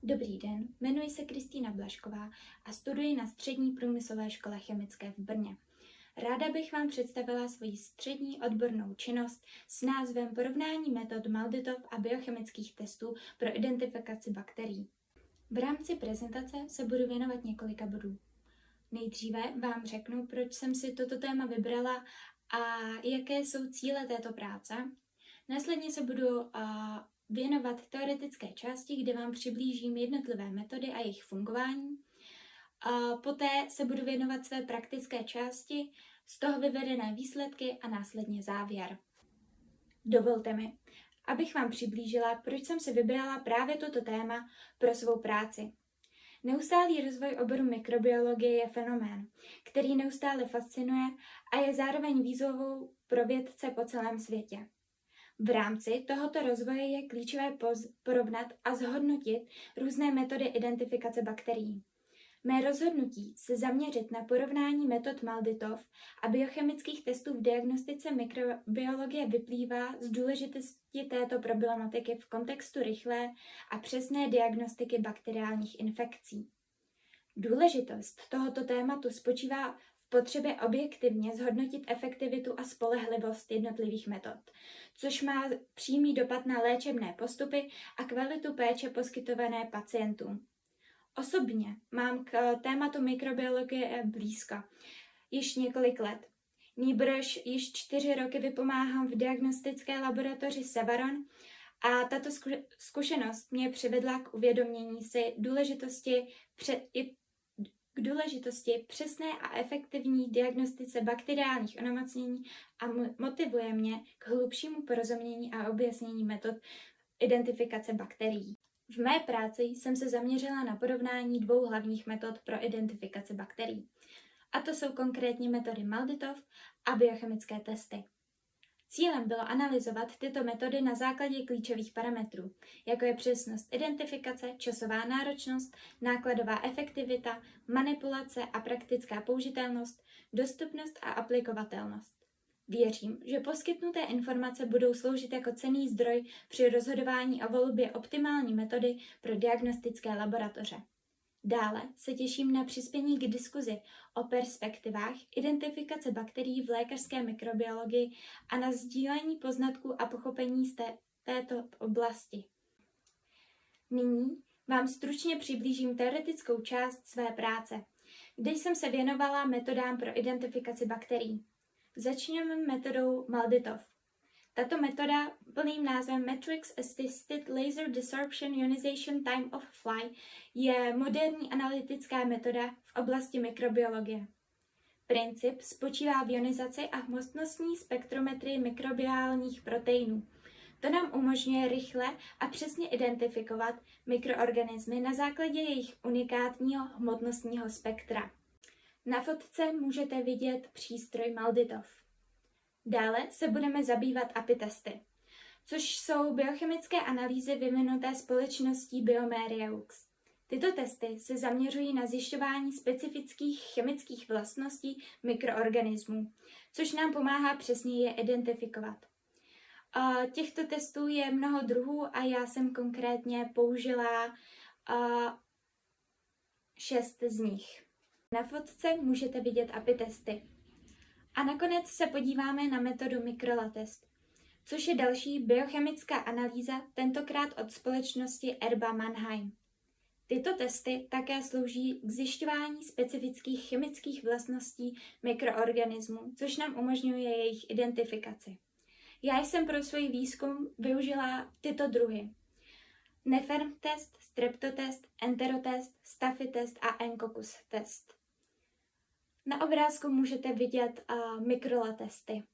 Dobrý den, jmenuji se Kristýna Blažková a studuji na Střední průmyslové škole chemické v Brně. Ráda bych vám představila svoji střední odbornou činnost s názvem Porovnání metod Malditov a biochemických testů pro identifikaci bakterií. V rámci prezentace se budu věnovat několika bodů. Nejdříve vám řeknu, proč jsem si toto téma vybrala a jaké jsou cíle této práce. Následně se budu věnovat teoretické části, kde vám přiblížím jednotlivé metody a jejich fungování. Poté se budu věnovat své praktické části, z toho vyvedené výsledky a následně závěr. Dovolte mi, abych vám přiblížila, proč jsem si vybrala právě toto téma pro svou práci. Neustálý rozvoj oboru mikrobiologie je fenomén, který neustále fascinuje a je zároveň výzvou pro vědce po celém světě. V rámci tohoto rozvoje je klíčové porovnat a zhodnotit různé metody identifikace bakterií. Mé rozhodnutí se zaměřit na porovnání metod Malditov a biochemických testů v diagnostice mikrobiologie vyplývá z důležitosti této problematiky v kontextu rychlé a přesné diagnostiky bakteriálních infekcí. Důležitost tohoto tématu spočívá v potřebě objektivně zhodnotit efektivitu a spolehlivost jednotlivých metod, což má přímý dopad na léčebné postupy a kvalitu péče poskytované pacientům. Osobně mám k tématu mikrobiologie blízko již několik let. Nýbrž již 4 roky vypomáhám v diagnostické laboratoři Sevaron a tato zkušenost mě přivedla k uvědomění si důležitosti přesné a efektivní diagnostice bakteriálních onemocnění a motivuje mě k hlubšímu porozumění a objasnění metod identifikace bakterií. V mé práci jsem se zaměřila na porovnání 2 hlavních metod pro identifikaci bakterií. A to jsou konkrétně metody Malditov a biochemické testy. Cílem bylo analyzovat tyto metody na základě klíčových parametrů, jako je přesnost identifikace, časová náročnost, nákladová efektivita, manipulace a praktická použitelnost, dostupnost a aplikovatelnost. Věřím, že poskytnuté informace budou sloužit jako cenný zdroj při rozhodování o volbě optimální metody pro diagnostické laboratoře. Dále se těším na přispění k diskuzi o perspektivách identifikace bakterií v lékařské mikrobiologii a na sdílení poznatků a pochopení z této oblasti. Nyní vám stručně přiblížím teoretickou část své práce, kde jsem se věnovala metodám pro identifikaci bakterií. Začněme metodou Malditov. Tato metoda plným názvem Matrix Assisted Laser Desorption Ionization Time of Fly je moderní analytická metoda v oblasti mikrobiologie. Princip spočívá v ionizaci a hmotnostní spektrometrii mikrobiálních proteinů. To nám umožňuje rychle a přesně identifikovat mikroorganismy na základě jejich unikátního hmotnostního spektra. Na fotce můžete vidět přístroj Malditov. Dále se budeme zabývat API testy, což jsou biochemické analýzy vyvinuté společností Biomereux. Tyto testy se zaměřují na zjišťování specifických chemických vlastností mikroorganismů, což nám pomáhá přesně je identifikovat. Těchto testů je mnoho druhů a já jsem konkrétně použila 6 z nich. Na fotce můžete vidět API testy. A nakonec se podíváme na metodu mikrolatest, což je další biochemická analýza, tentokrát od společnosti Erba Mannheim. Tyto testy také slouží k zjišťování specifických chemických vlastností mikroorganismů, což nám umožňuje jejich identifikaci. Já jsem pro svůj výzkum využila tyto druhy. Neferm test, streptotest, enterotest, Staffy test a Encoccus test. Na obrázku můžete vidět mikrolatesty.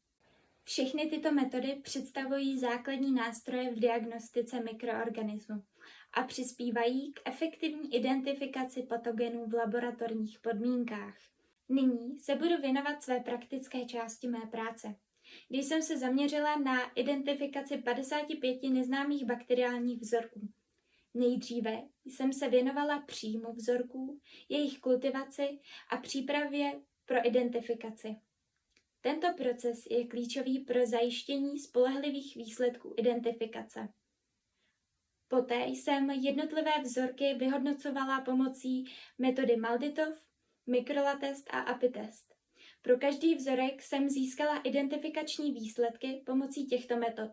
Všechny tyto metody představují základní nástroje v diagnostice mikroorganismů a přispívají k efektivní identifikaci patogenů v laboratorních podmínkách. Nyní se budu věnovat své praktické části mé práce, kdy jsem se zaměřila na identifikaci 55 neznámých bakteriálních vzorků. Nejdříve jsem se věnovala příjmu vzorků, jejich kultivaci a přípravě pro identifikaci. Tento proces je klíčový pro zajištění spolehlivých výsledků identifikace. Poté jsem jednotlivé vzorky vyhodnocovala pomocí metody MALDI-TOF, mikrolatest a API-test. Pro každý vzorek jsem získala identifikační výsledky pomocí těchto metod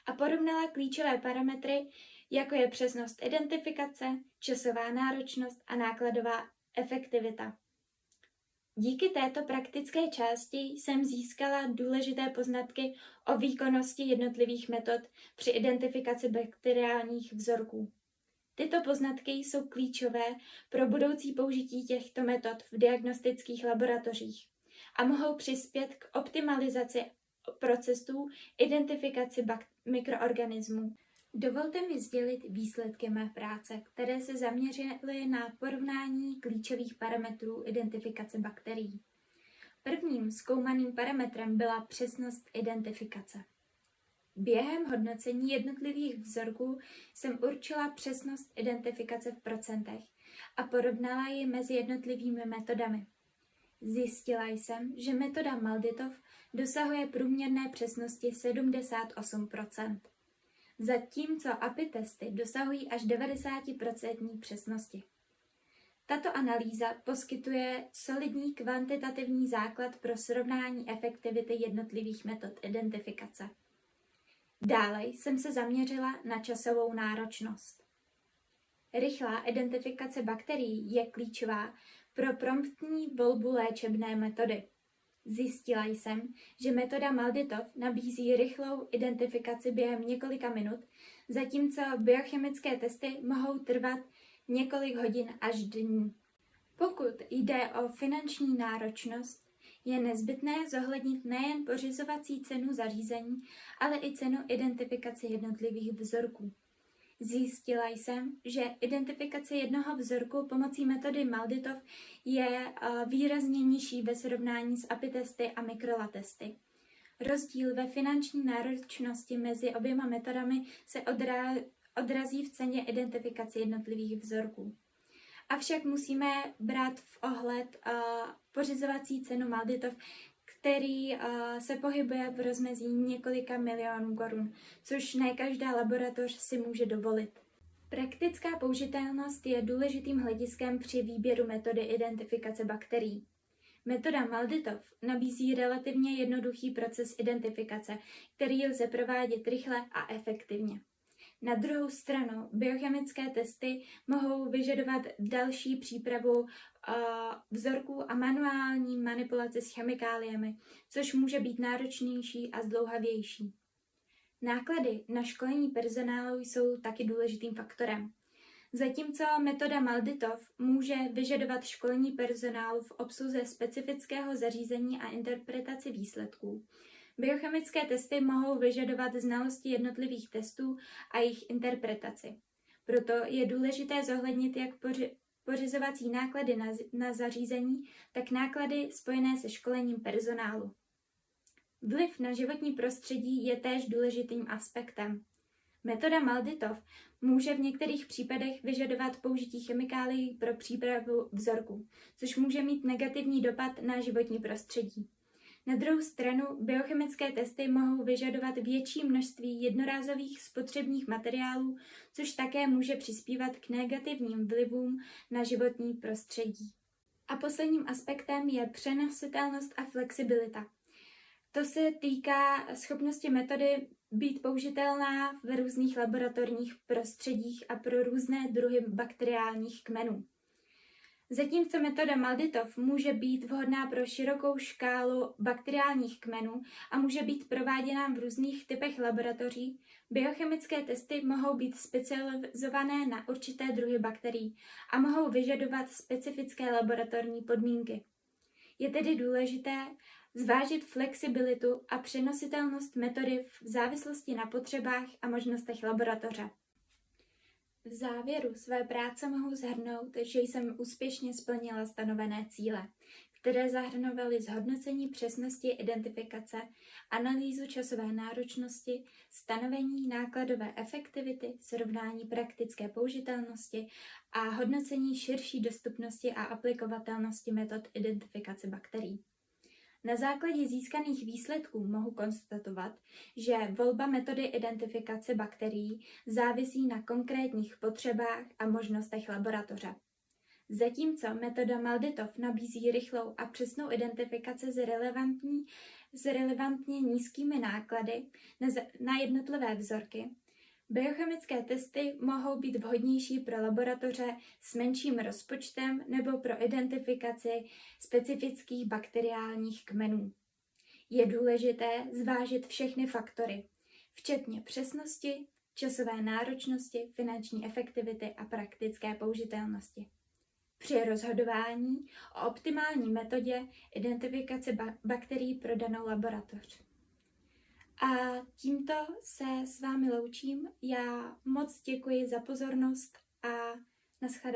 a porovnala klíčové parametry, jako je přesnost identifikace, časová náročnost a nákladová efektivita. Díky této praktické části jsem získala důležité poznatky o výkonnosti jednotlivých metod při identifikaci bakteriálních vzorků. Tyto poznatky jsou klíčové pro budoucí použití těchto metod v diagnostických laboratořích a mohou přispět k optimalizaci procesů identifikaci mikroorganismů. Dovolte mi sdělit výsledky mé práce, které se zaměřily na porovnání klíčových parametrů identifikace bakterií. Prvním zkoumaným parametrem byla přesnost identifikace. Během hodnocení jednotlivých vzorků jsem určila přesnost identifikace v procentech a porovnala ji mezi jednotlivými metodami. Zjistila jsem, že metoda MALDI-TOF dosahuje průměrné přesnosti 78%. Zatímco API testy dosahují až 90% přesnosti. Tato analýza poskytuje solidní kvantitativní základ pro srovnání efektivity jednotlivých metod identifikace. Dále jsem se zaměřila na časovou náročnost. Rychlá identifikace bakterií je klíčová pro promptní volbu léčebné metody. Zjistila jsem, že metoda MALDI-TOF nabízí rychlou identifikaci během několika minut, zatímco biochemické testy mohou trvat několik hodin až dní. Pokud jde o finanční náročnost, je nezbytné zohlednit nejen pořizovací cenu zařízení, ale i cenu identifikace jednotlivých vzorků. Zjistila jsem, že identifikace jednoho vzorku pomocí metody MALDI-TOF je výrazně nižší ve srovnání s API testy a mikrolatesty. Rozdíl ve finanční náročnosti mezi oběma metodami se odrazí v ceně identifikace jednotlivých vzorků. Avšak musíme brát v ohled pořizovací cenu MALDI-TOF, který se pohybuje v rozmezí několika milionů korun, což ne každá laboratoř si může dovolit. Praktická použitelnost je důležitým hlediskem při výběru metody identifikace bakterií. Metoda MALDI-TOF nabízí relativně jednoduchý proces identifikace, který lze provádět rychle a efektivně. Na druhou stranu, biochemické testy mohou vyžadovat další přípravu vzorků a manuální manipulaci s chemikáliemi, což může být náročnější a zdlouhavější. Náklady na školení personálu jsou taky důležitým faktorem. Zatímco metoda MALDI-TOF může vyžadovat školení personálu v obsluze specifického zařízení a interpretaci výsledků, biochemické testy mohou vyžadovat znalosti jednotlivých testů a jejich interpretaci. Proto je důležité zohlednit jak pořizovací náklady na zařízení, tak náklady spojené se školením personálu. Vliv na životní prostředí je též důležitým aspektem. Metoda MALDI-TOF může v některých případech vyžadovat použití chemikálií pro přípravu vzorků, což může mít negativní dopad na životní prostředí. Na druhou stranu, biochemické testy mohou vyžadovat větší množství jednorázových spotřebních materiálů, což také může přispívat k negativním vlivům na životní prostředí. A posledním aspektem je přenositelnost a flexibilita. To se týká schopnosti metody být použitelná v různých laboratorních prostředích a pro různé druhy bakteriálních kmenů. Zatímco metoda MALDI-TOF může být vhodná pro širokou škálu bakteriálních kmenů a může být prováděna v různých typech laboratoří, biochemické testy mohou být specializované na určité druhy bakterií a mohou vyžadovat specifické laboratorní podmínky. Je tedy důležité zvážit flexibilitu a přenositelnost metody v závislosti na potřebách a možnostech laboratoře. V závěru své práce mohu shrnout, že jsem úspěšně splnila stanovené cíle, které zahrnovaly zhodnocení přesnosti identifikace, analýzu časové náročnosti, stanovení nákladové efektivity, srovnání praktické použitelnosti a hodnocení širší dostupnosti a aplikovatelnosti metod identifikace bakterií. Na základě získaných výsledků mohu konstatovat, že volba metody identifikace bakterií závisí na konkrétních potřebách a možnostech laboratoře. Zatímco metoda MALDI-TOF nabízí rychlou a přesnou identifikaci s relevantně nízkými náklady na jednotlivé vzorky, biochemické testy mohou být vhodnější pro laboratoře s menším rozpočtem nebo pro identifikaci specifických bakteriálních kmenů. Je důležité zvážit všechny faktory, včetně přesnosti, časové náročnosti, finanční efektivity a praktické použitelnosti při rozhodování o optimální metodě identifikace bakterií pro danou laboratoř. A tímto se s vámi loučím. Já moc děkuji za pozornost a nashledanou.